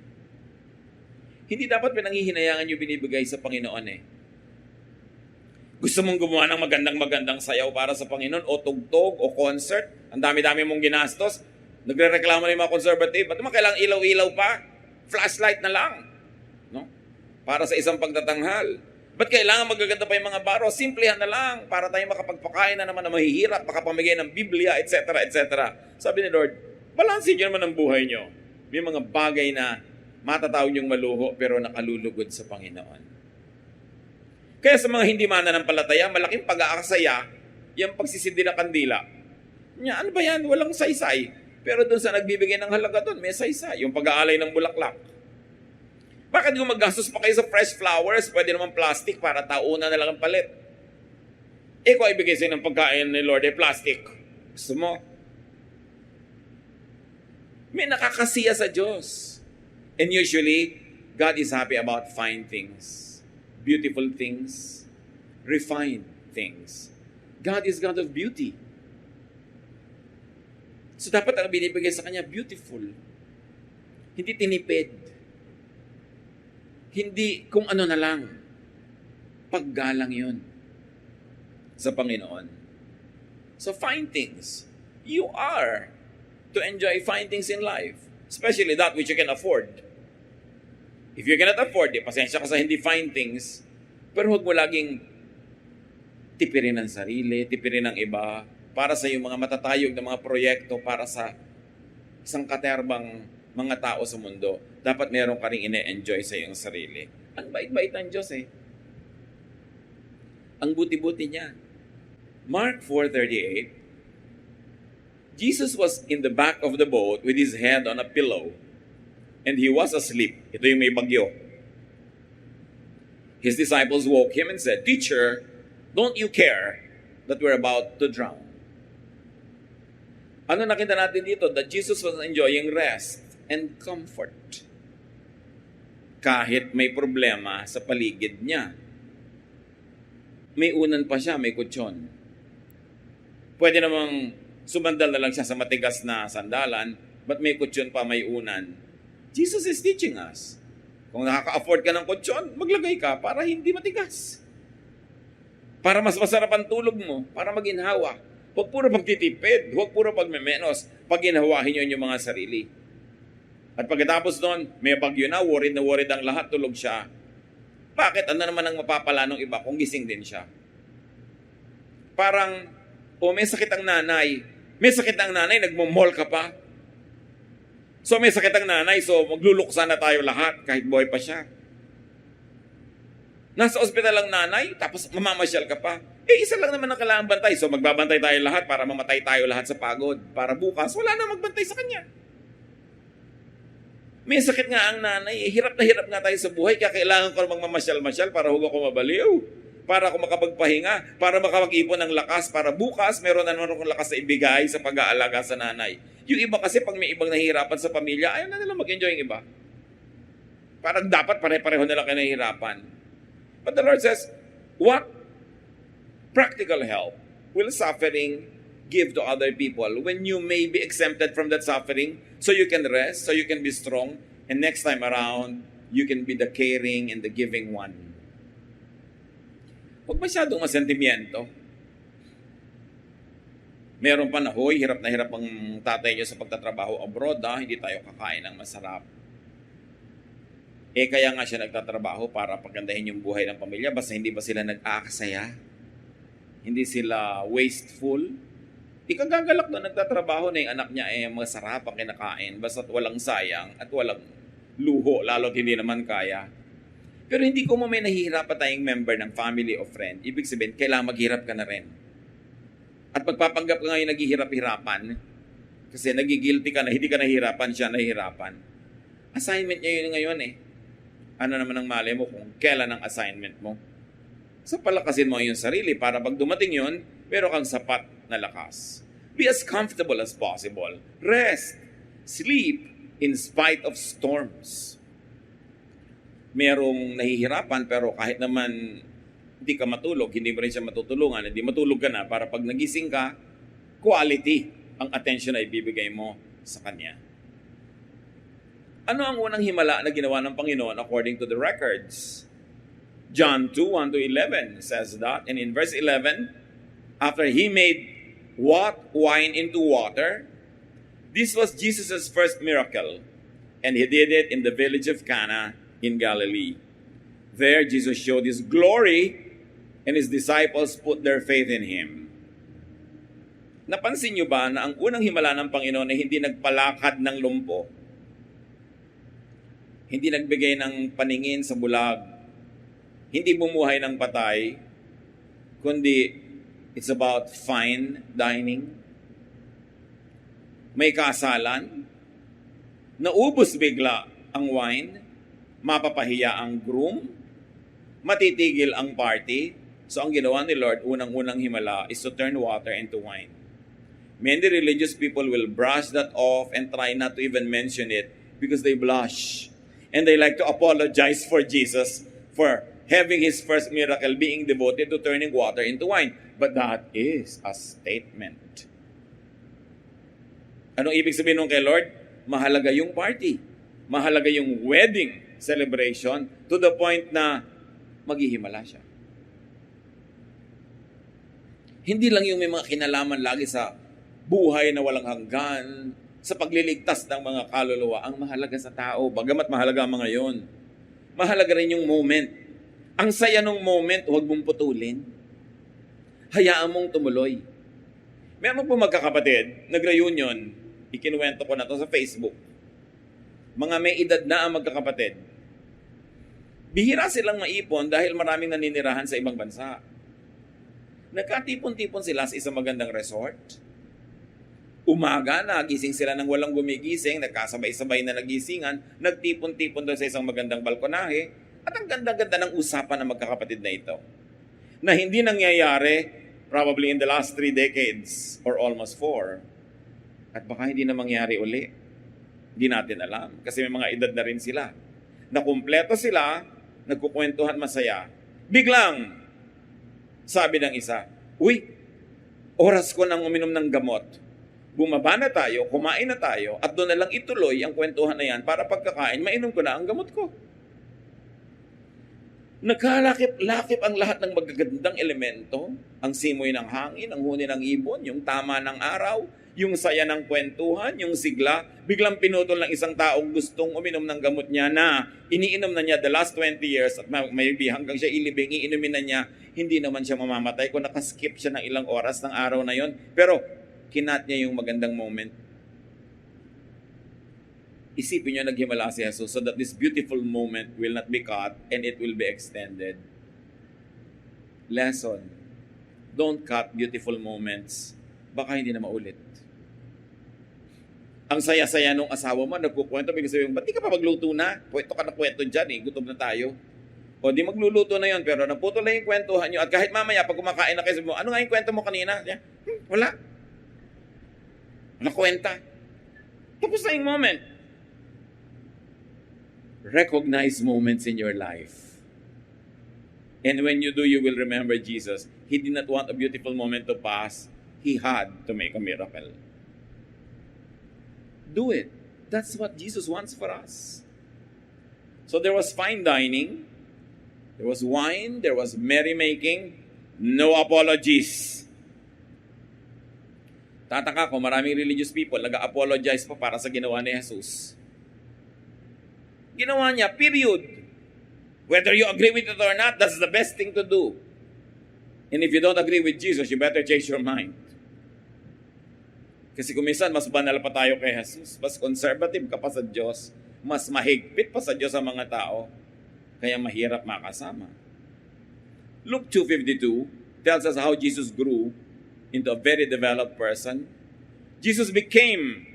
Hindi dapat pinanghihinayangan nyo binibigay sa Panginoon eh. Gusto mong gumawa ng magandang sayaw para sa Panginoon, o tugtog, o concert, ang dami-dami mong ginastos, nagre-reklamo na yung mga conservative, ba't naman kailangang ilaw-ilaw pa? Flashlight na lang. No? Para sa isang pagtatanghal. Ba't kailangan magaganda pa yung mga baro? Simplihan na lang para tayo makapagpakain na naman na mahihirap, makapamigay ng Biblia, etc., etc. Sabi ni Lord, balansin nyo naman ang buhay nyo. May mga bagay na matatawag yung maluho pero nakalulugod sa Panginoon. Kaya sa mga hindi mananampalataya, malaking pag-aakasaya yung pagsisindi ng kandila. Nya, ano ba yan? Walang saysay. Pero doon sa nagbibigay ng halaga doon, may saysay. Yung pag-aalay ng bulaklak. Bakit kung maggastos pa kayo sa fresh flowers, pwede naman plastic para taunan na lang ang palit? Kung ibigay sa'yo ng pagkain ni Lord ay plastic. Gusto mo? May nakakasiya sa Diyos. And usually, God is happy about fine things. Beautiful things, refined things. God is God of beauty. So dapat ang binibigay sa Kanya, beautiful. Hindi tinipid. Hindi kung ano na lang. Paggalang yun sa Panginoon. So fine things. You are to enjoy fine things in life. Especially that which you can afford. If you cannot afford, pasensya ka sa hindi fine things, pero huwag mo laging tipirin ang sarili, tipirin ang iba, para sa iyong mga matatayog na mga proyekto, para sa isang katerbang mga tao sa mundo. Dapat meron ka rin ine-enjoy sa iyong sarili. Ang bait-bait ng Diyos eh. Ang buti-buti niya. Mark 4:38, Jesus was in the back of the boat with his head on a pillow. And he was asleep. Ito yung may bagyo. His disciples woke him and said, Teacher, don't you care that we're about to drown? Ano nakita natin dito? That Jesus was enjoying rest and comfort. Kahit may problema sa paligid niya. May unan pa siya, may kutsyon. Pwede namang sumandal na lang siya sa matigas na sandalan, but may kutsyon pa, may unan. Jesus is teaching us. Kung nakaka-afford ka ng kutsyon, maglagay ka para hindi matigas. Para mas masarap ang tulog mo, para maginhawa. Huwag puro pagtitipid, huwag puro pagmemenos. Paginhawahin nyo yung mga sarili. At pagkatapos doon, may bagyo na worried ang lahat, tulog siya. Bakit? Ano naman ang mapapala ng iba kung gising din siya? Parang, may sakit ang nanay. May sakit ang nanay, nagmamall ka pa. So may sakit ang nanay, so magluluksa na tayo lahat kahit buhay pa siya. Nasa ospital ang nanay, tapos mamamasyal ka pa. Isa lang naman ang kailangan bantay. So magbabantay tayo lahat para mamatay tayo lahat sa pagod. Para bukas, wala na magbantay sa kanya. May sakit nga ang nanay, hirap na hirap nga tayo sa buhay, kaya kailangan ko magmamasyal-masyal para huwag ako mabaliw. Para ako makapagpahinga, para makapag-ipon ng lakas, para bukas meron na naman akong lakas na ibigay sa pag-aalaga sa nanay. Yung iba kasi pag may ibang nahihirapan sa pamilya, ayaw na nilang mag-enjoy yung iba. Parang dapat pare-pareho nila kayo nahihirapan. But the Lord says, what practical help will suffering give to other people when you may be exempted from that suffering so you can rest, so you can be strong, and next time around, you can be the caring and the giving one. Huwag masyadong masentimiento. Meron pa na, hirap na hirap ang tatay niyo sa pagtatrabaho abroad, hindi tayo kakain ng masarap. Kaya nga siya nagtatrabaho para pagandahin yung buhay ng pamilya, basta hindi ba sila nag-aakasaya? Hindi sila wasteful? Ikagagalak na nagtatrabaho na yung anak niya masarap ang kinakain, basta't walang sayang at walang luho, lalo't hindi naman kaya. Pero hindi ko mo may nahihirapan tayong member ng family o friend, ibig sabihin, kailangan maghirap ka na rin. At magpapanggap ka ngayon naghihirap-hirapan, kasi nagigilty ka na, hindi ka nahihirapan, siya nahihirapan. Assignment niya yun ngayon Ano naman ang mali mo kung kailan ang assignment mo? So palakasin mo yung sarili para pag dumating yun, meron kang sapat na lakas. Be as comfortable as possible. Rest. Sleep in spite of storms. Merong nahihirapan pero kahit naman hindi ka matulog, hindi mo rin siya matutulungan, hindi matulog ka na para pag nagising ka, quality ang attention na ibibigay mo sa Kanya. Ano ang unang himala na ginawa ng Panginoon according to the records? John 2:1-11 says that, and in verse 11, after He made wine into water, this was Jesus' first miracle, and He did it in the village of Cana in Galilee. There, Jesus showed His glory, and His disciples put their faith in Him. Napansin niyo ba na ang unang himala ng Panginoon ay hindi nagpalakad ng lumpo? Hindi nagbigay ng paningin sa bulag. Hindi bumuhay ng patay, kundi it's about fine dining. May kasalan, naubos bigla ang wine, mapapahiya ang groom, matitigil ang party. So ang ginawa ni Lord, unang-unang himala, is to turn water into wine. Many religious people will brush that off and try not to even mention it because they blush. And they like to apologize for Jesus for having His first miracle being devoted to turning water into wine. But that is a statement. Anong ibig sabihin nung kay Lord? Mahalaga yung party. Mahalaga yung wedding celebration to the point na maghihimala siya. Hindi lang yung may mga kinalaman lagi sa buhay na walang hanggan, sa pagliligtas ng mga kaluluwa, ang mahalaga sa tao. Bagamat mahalaga ang mga yon, mahalaga rin yung moment. Ang saya nung moment, huwag mong putulin. Hayaan mong tumuloy. Meron po magkakapatid, nag-reunion, ikinuwento ko na to sa Facebook. Mga may edad na ang magkakapatid. Bihira silang maipon dahil maraming naninirahan sa ibang bansa. Nagkatipon-tipon sila sa isang magandang resort. Umaga, nagising sila ng walang gumigising, nagkasabay-sabay na nagisingan, nagtipon-tipon doon sa isang magandang balkonahe, at ang ganda-ganda ng usapan ng magkakapatid na ito. Na hindi nangyayari probably in the last 3 decades or almost 4. At baka hindi na mangyari uli. Hindi natin alam kasi may mga edad na rin sila. Nakumpleto sila, nagkukwentuhan masaya. Biglang, sabi ng isa, "Uy, oras ko nang uminom ng gamot. Bumaba na tayo, kumain na tayo, at doon na lang ituloy ang kwentuhan na yan para pagkakain, mainom ko na ang gamot ko." Nagkalakip-lakip ang lahat ng magagandang elemento. Ang simoy ng hangin, ang huni ng ibon, yung tama ng araw, yung saya ng kwentuhan, yung sigla. Biglang pinutol ng isang taong gustong uminom ng gamot niya na iniinom na niya the last 20 years at maybe hanggang siya ilibing, iinumin na niya, hindi naman siya mamamatay kung nakaskip siya ng ilang oras ng araw na yon. Pero kinat niya yung magandang moment. Isipin niyo naghimala si Jesus so that this beautiful moment will not be cut and it will be extended. Lesson: don't cut beautiful moments. Baka hindi na maulit. Ang saya-saya nung asawa mo, nagkukwento, bigla sabihin, ba't di ka pa magluto na? Kwento ka na kwento dyan gutom na tayo. O di magluluto na yon, pero naputol na yung kwentuhan nyo. At kahit mamaya, pag kumakain na kayo, sabi mo, ano nga yung kwento mo kanina? Wala. Nakwenta. Tapos na yung moment. Recognize moments in your life. And when you do, you will remember Jesus. He did not want a beautiful moment to pass. He had to make a miracle. Do it. That's what Jesus wants for us. So there was fine dining. There was wine. There was merrymaking. No apologies. Tataka ko, maraming religious people nag-apologize pa para sa ginawa ni Jesus. Ginawa niya, period. Whether you agree with it or not, that's the best thing to do. And if you don't agree with Jesus, you better change your mind. Kasi kung minsan, mas banal pa tayo kay Jesus, mas conservative ka pa sa Diyos, mas mahigpit pa sa Diyos sa mga tao, kaya mahirap makasama. Luke 2:52 tells us how Jesus grew into a very developed person. Jesus became,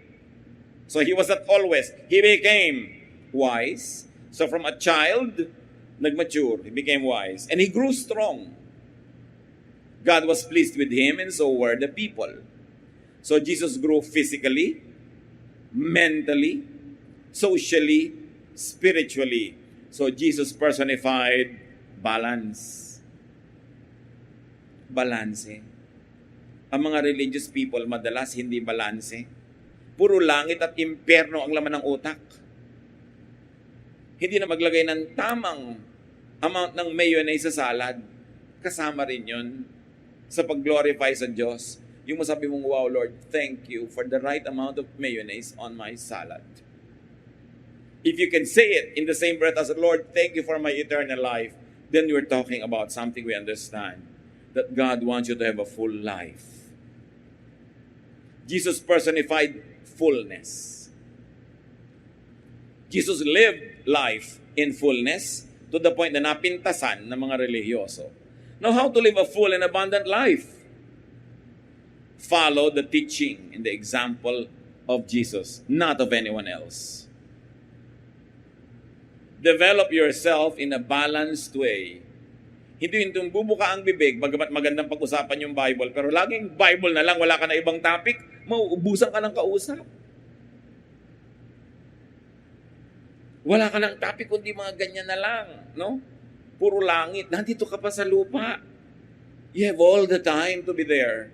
so he was not always, he became wise. So from a child, nagmature, he became wise. And he grew strong. God was pleased with him, and so were the people. So Jesus grew physically, mentally, socially, spiritually. So Jesus personified balance. Balanse. Ang mga religious people madalas hindi balanse. Puro langit at impyerno ang laman ng utak. Hindi na maglagay ng tamang amount ng mayonnaise sa salad. Kasama rin yun sa pag-glorify sa Diyos. Yung masabi mong, wow Lord, thank you for the right amount of mayonnaise on my salad. If you can say it in the same breath as, Lord, thank you for my eternal life, then you're talking about something we understand, that God wants you to have a full life. Jesus personified fullness. Jesus lived life in fullness to the point na napintasan ng mga religyoso. Now, how to live a full and abundant life? Follow the teaching and the example of Jesus, not of anyone else. Develop yourself in a balanced way. Hindi yung bubuka ang bibig, bagamat magandang pag-usapan yung Bible, pero laging Bible na lang, wala ka na ibang topic, mauubusan ka ng kausap. Wala ka ng topic, kundi mga ganyan na lang, no? Puro langit, nandito ka pa sa lupa. You have all the time to be there.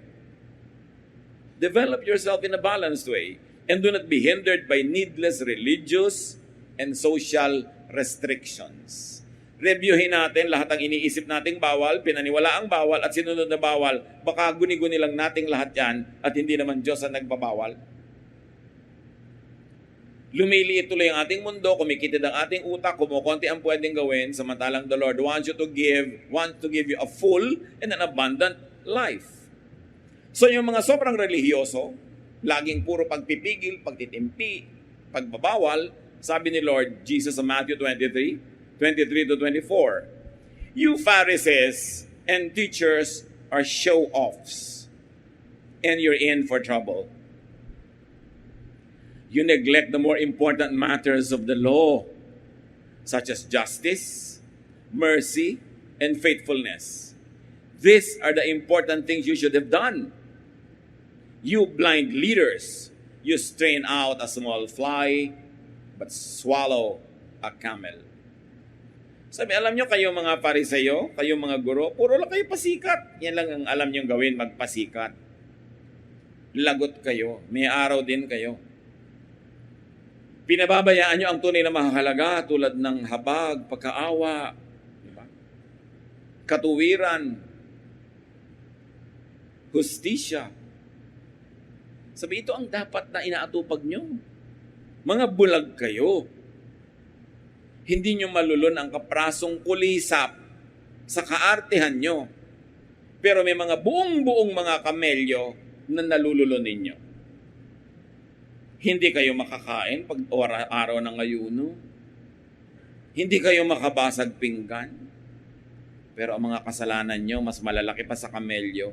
Develop yourself in a balanced way and do not be hindered by needless religious and social restrictions. Reviewin natin lahat ang iniisip nating bawal, pinaniwala ang bawal at sinunod na bawal. Baka guni-guni lang nating lahat yan at hindi naman Diyos ang nagbabawal. Lumiliit tuloy ang ating mundo, kumikitid ang ating utak, kumukonti ang pwedeng gawin, samantalang the Lord wants to give you a full and an abundant life. So yung mga sobrang relihiyoso, laging puro pagpipigil, pagtitimpi, pagbabawal, sabi ni Lord Jesus sa Matthew 23-24, you Pharisees and teachers are show-offs, and you're in for trouble. You neglect the more important matters of the law, such as justice, mercy, and faithfulness. These are the important things you should have done. You blind leaders, you strain out a small fly, but swallow a camel. Sabi, alam nyo kayo mga Pariseyo, kayo mga guro, puro lang kayo pasikat. Yan lang ang alam nyo gawin, magpasikat. Lagot kayo, may araw din kayo. Pinababayaan nyo ang tunay na mahalaga tulad ng habag, pagkaawa, diba? Katuwiran, hustisya. Sabi, ito ang dapat na inaatupag nyo. Mga bulag kayo. Hindi nyo malulun ang kaprasong kulisap sa kaartehan nyo. Pero may mga buong-buong mga kamelyo na nalululun ninyo. Hindi kayo makakain pag araw ng ayuno. Hindi kayo makabasag pinggan. Pero ang mga kasalanan nyo, mas malalaki pa sa kamelyo.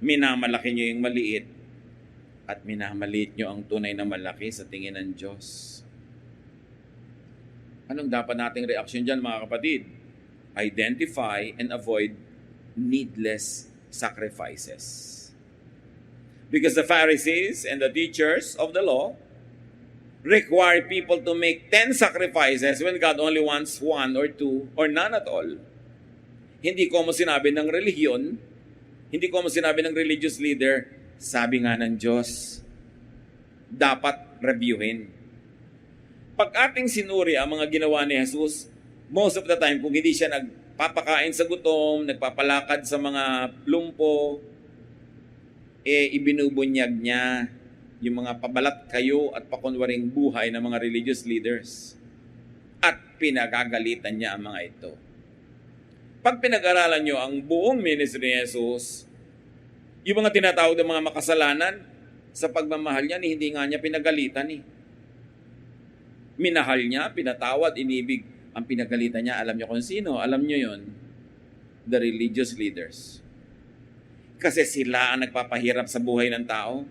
Minamalaki nyo yung maliit at minamaliit nyo ang tunay na malaki sa tingin ng Diyos. Anong dapat nating reaksyon dyan, mga kapatid? Identify and avoid needless sacrifices. Because the Pharisees and the teachers of the law require people to make 10 sacrifices when God only wants 1 or 2 or none at all. Hindi ko mo sinabi ng relihiyon, hindi ko mo sinabi ng religious leader, sabi nga ng Diyos, dapat reviewin. Pag ating sinuri ang mga ginawa ni Jesus, most of the time, kung hindi siya nagpapakain sa gutom, nagpapalakad sa mga lumpo, ibinubunyag niya yung mga pabalat kayo at pakunwaring buhay ng mga religious leaders. At pinagagalitan niya ang mga ito. Pag pinag-aralan nyo ang buong ministry ni Jesus, Yung mga tinatawag ng mga makasalanan, sa pagmamahal niya, hindi nga niya pinagalitan eh. Minahal niya, pinatawad, inibig. Ang pinagalitan niya, alam niyo kung sino? Alam niyo yon, the religious leaders. Kasi sila ang nagpapahirap sa buhay ng tao.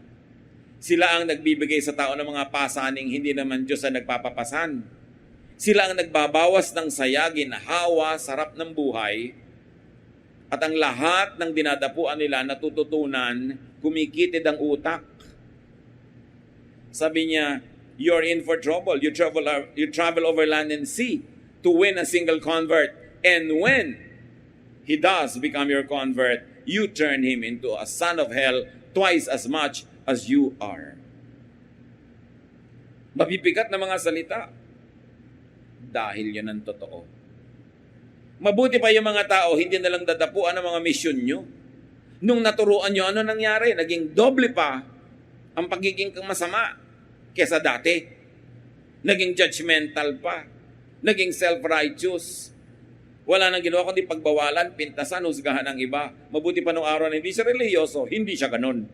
Sila ang nagbibigay sa tao ng mga pasaning hindi naman Diyos ang nagpapapasan. Sila ang nagbabawas ng saya, ginhawa, sarap ng buhay. At ang lahat ng dinadapuan nila natututunan, kumikitid ang utak. Sabi niya, you're in for trouble. You travel over land and sea to win a single convert. And when he does become your convert, you turn him into a son of hell twice as much as you are. Mabibigat na mga salita. Dahil yun ang totoo. Mabuti pa yung mga tao, hindi na lang dadapuan ang mga misyon nyo. Nung naturuan nyo, ano nangyari? Naging doble pa ang pagiging masama kesa dati. Naging judgmental pa. Naging self-righteous. Wala nang ginawa kundi pagbawalan, pintasan, husgahan ng iba. Mabuti pa nung araw na hindi siya religyoso, hindi siya ganun.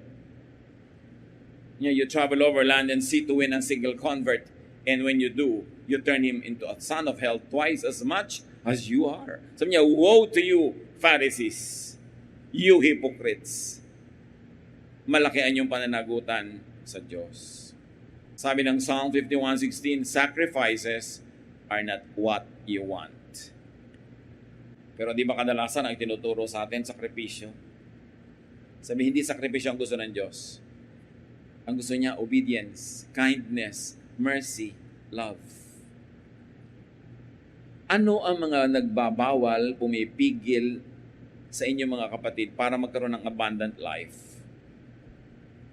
You travel over land and sea to win a single convert. And when you do, you turn him into a son of hell twice as much as you are. Sabi niya, woe to you, Pharisees, you hypocrites. Malaki ang inyong pananagutan sa Diyos. Sabi ng Psalm 51:16, sacrifices are not what you want. Pero di ba kadalasan ang tinuturo sa atin, sakripisyo? Sabi, hindi sakripisyo ang gusto ng Diyos. Ang gusto niya, obedience, kindness, mercy, love. Ano ang mga nagbabawal, pumipigil sa inyong mga kapatid para magkaroon ng abundant life?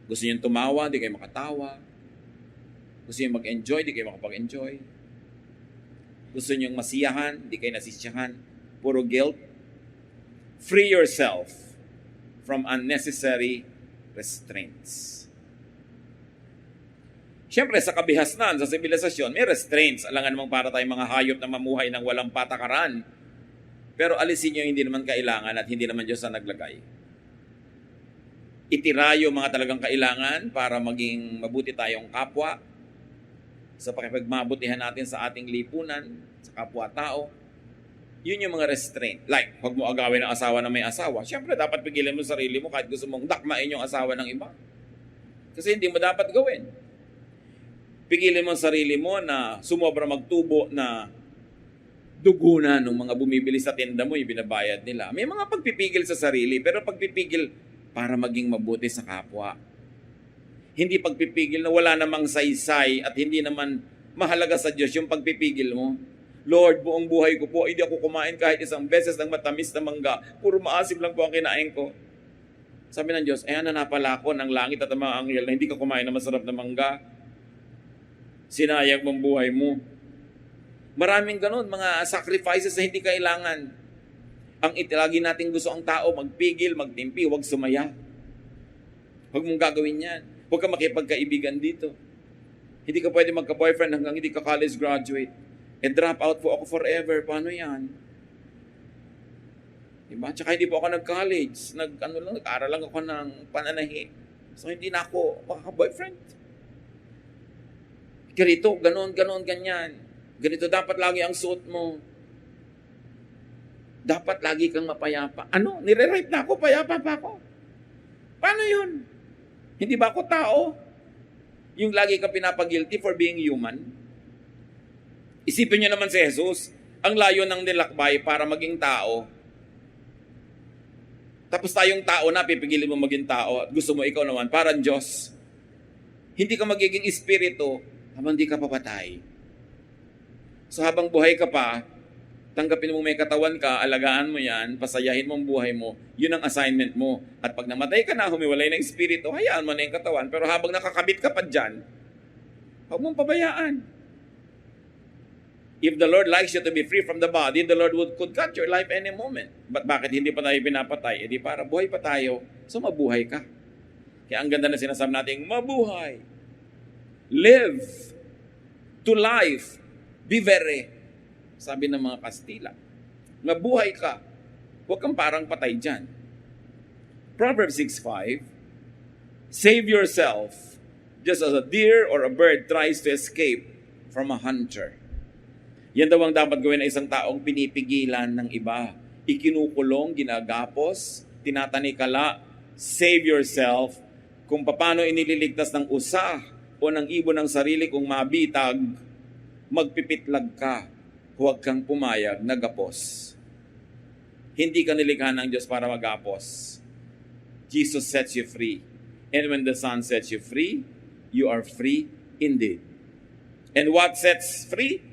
Gusto niyo tumawa, di kayo makatawa. Gusto niyo mag-enjoy, di kayo makapag-enjoy. Gusto niyo masiyahan, di kayo nasisiyahan. Puro guilt. Free yourself from unnecessary restraints. Siyempre, sa kabihasnan, sa sibilisasyon, may restraints. Alangan namang para tayong mga hayop na mamuhay ng walang patakaran. Pero alisin niyo hindi naman kailangan at hindi naman Diyos ang naglagay. Itira yung mga talagang kailangan para maging mabuti tayong kapwa, sa pakipagmabutihan natin sa ating lipunan, sa kapwa-tao. Yun yung mga restraint. Like, huwag mo agawin ang asawa na may asawa. Siyempre, dapat pigilan mo sarili mo kahit gusto mong dakmain yung asawa ng iba. Kasi hindi mo dapat gawin. Pigilin mo ang sarili mo na sumobra magtubo na dugo na ng mga bumibili sa tinda mo, yung binabayad nila. May mga pagpipigil sa sarili, pero pagpipigil para maging mabuti sa kapwa. Hindi pagpipigil na wala namang saysay at hindi naman mahalaga sa Diyos yung pagpipigil mo. Lord, buong buhay ko po, hindi ako kumain kahit isang beses ng matamis na mangga. Puro maasim lang po ang kinain ko. Sabi ng Diyos, ano na pala ako ng langit at ang mga anghel na hindi ka kumain ng masarap na mangga. Sinayang mong buhay mo. Maraming ganun, mga sacrifices na hindi kailangan. Ang lagi natin gusto ang tao, magpigil, magtimpi, huwag sumaya. Huwag mong gagawin yan. Huwag ka makipagkaibigan dito. Hindi ka pwede magka-boyfriend hanggang hindi ka college graduate. Drop out po ako forever. Paano yan? Diba? Tsaka hindi po ako nag-college. Nag-aaral lang ako ng pananahi. So hindi na ako makaka-boyfriend. Ganito, ganon, ganyan. Ganito dapat lagi ang suot mo. Dapat lagi kang mapayapa. Nire-rape na ako, payapa pa ako. Paano yun? Hindi ba ako tao? Yung lagi kang pinapag-guilty for being human? Isipin niyo naman si Jesus, ang layo ng nilakbay para maging tao. Tapos tayong tao na, pipigilin mo maging tao at gusto mo ikaw naman, parang Diyos. Hindi ka magiging espiritu habang di ka papatay. So habang buhay ka pa, tanggapin mo may katawan ka, alagaan mo yan, pasayahin mo ang buhay mo, yun ang assignment mo. At pag namatay ka na, humiwalay ng espiritu, hayaan mo na yung katawan. Pero habang nakakabit ka pa dyan, huwag mong pabayaan. If the Lord likes you to be free from the body, the Lord could cut your life any moment. But bakit hindi pa tayo pinapatay? Di para buhay pa tayo, so mabuhay ka. Kaya ang ganda na sinasabi natin, mabuhay. Live to life. Vivere. Sabi ng mga Kastila. Mabuhay ka. Huwag kang parang patay dyan. Proverbs 6:5, save yourself just as a deer or a bird tries to escape from a hunter. Yan daw ang dapat gawin ng isang taong pinipigilan ng iba. Ikinukulong, ginagapos, tinatanikala, save yourself. Kung paano inililigtas ng usa o ng ibon ng sarili kung mabitag, magpipitlag ka. Huwag kang pumayag na gapos. Hindi ka nilikha ng Diyos para magapos. Jesus sets you free. And when the Son sets you free, you are free indeed. And what sets free?